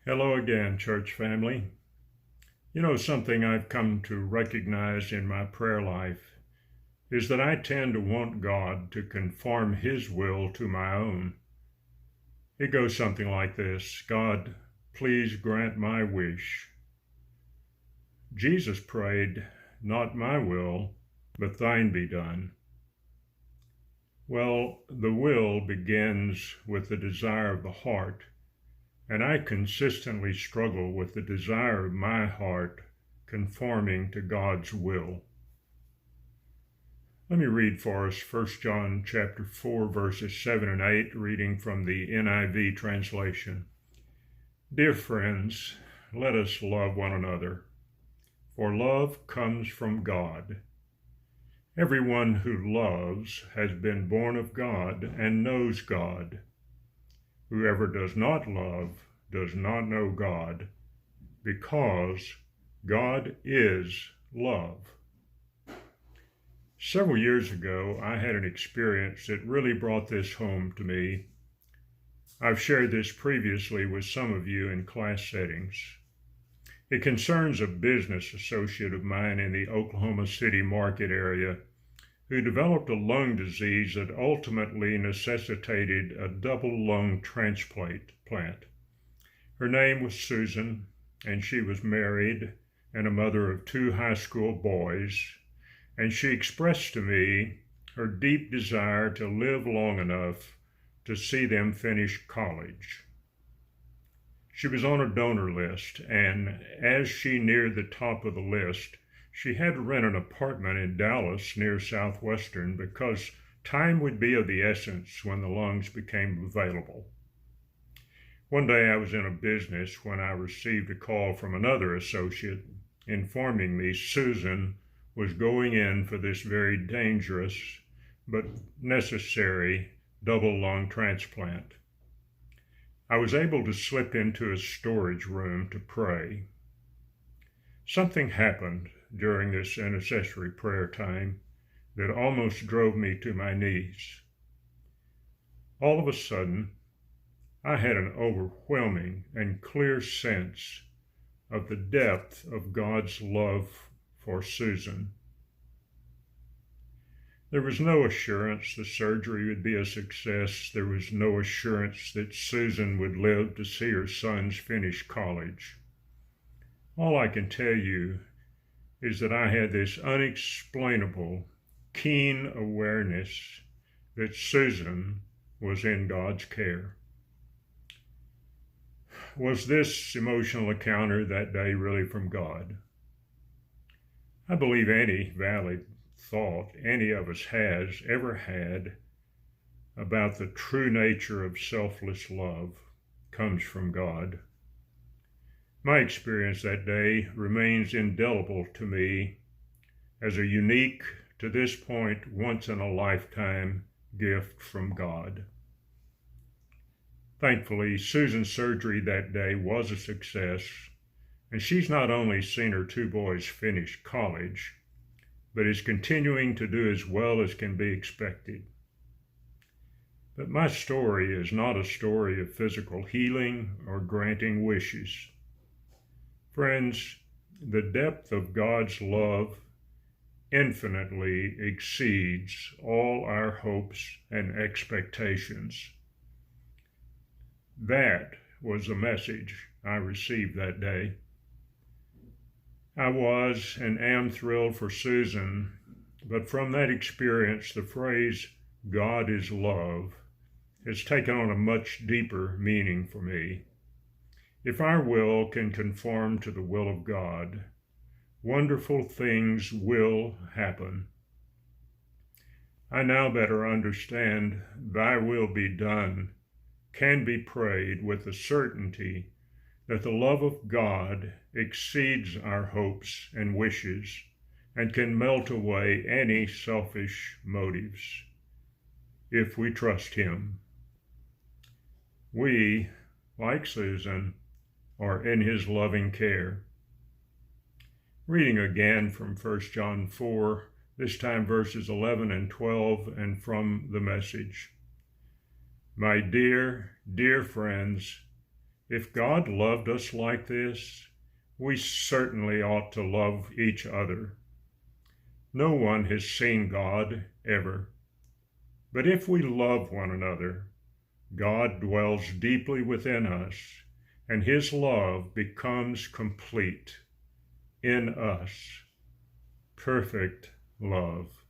Hello again, church family. Something I've come to recognize in my prayer life is that I tend to want God to conform His will to my own. It goes something like this: God, please grant my wish. Jesus prayed, not my will, but thine be done. Well, the will begins with the desire of the heart, and I consistently struggle with the desire of my heart conforming to God's will. Let me read for us 1 John chapter 4, verses 7 and 8, reading from the NIV translation. Dear friends, let us love one another, for love comes from God. Everyone who loves has been born of God and knows God. Whoever does not love does not know God, because God is love. Several years ago, I had an experience that really brought this home to me. I've shared this previously with some of you in class settings. It concerns a business associate of mine in the Oklahoma City market area who developed a lung disease that ultimately necessitated a double lung transplant. Her name was Susan, and she was married and a mother of 2 high school boys, and she expressed to me her deep desire to live long enough to see them finish college. She was on a donor list, and as she neared the top of the list, she had to rent an apartment in Dallas near Southwestern because time would be of the essence when the lungs became available. One day I was in a business when I received a call from another associate informing me Susan was going in for this very dangerous but necessary double lung transplant. I was able to slip into a storage room to pray. Something happened during this intercessory prayer time that almost drove me to my knees. All of a sudden, I had an overwhelming and clear sense of the depth of God's love for Susan. There was no assurance the surgery would be a success. There was no assurance that Susan would live to see her sons finish college. All I can tell you is that I had this unexplainable, keen awareness that Susan was in God's care. Was this emotional encounter that day really from God? I believe any valid thought any of us has ever had about the true nature of selfless love comes from God. My experience that day remains indelible to me as a unique, to this point, once-in-a-lifetime gift from God. Thankfully, Susan's surgery that day was a success, and she's not only seen her 2 boys finish college, but is continuing to do as well as can be expected. But my story is not a story of physical healing or granting wishes. Friends, the depth of God's love infinitely exceeds all our hopes and expectations. That was the message I received that day. I was and am thrilled for Susan, but from that experience, the phrase, God is love, has taken on a much deeper meaning for me. If our will can conform to the will of God, wonderful things will happen. I now better understand thy will be done can be prayed with the certainty that the love of God exceeds our hopes and wishes and can melt away any selfish motives if we trust Him. We, like Susan, are in His loving care. Reading again from 1 John 4, this time verses 11 and 12, and from the Message. My dear, dear friends, If God loved us like this, we certainly ought to love each other. No one has seen God ever. But if we love one another, God dwells deeply within us, and his love becomes complete in us. Perfect love.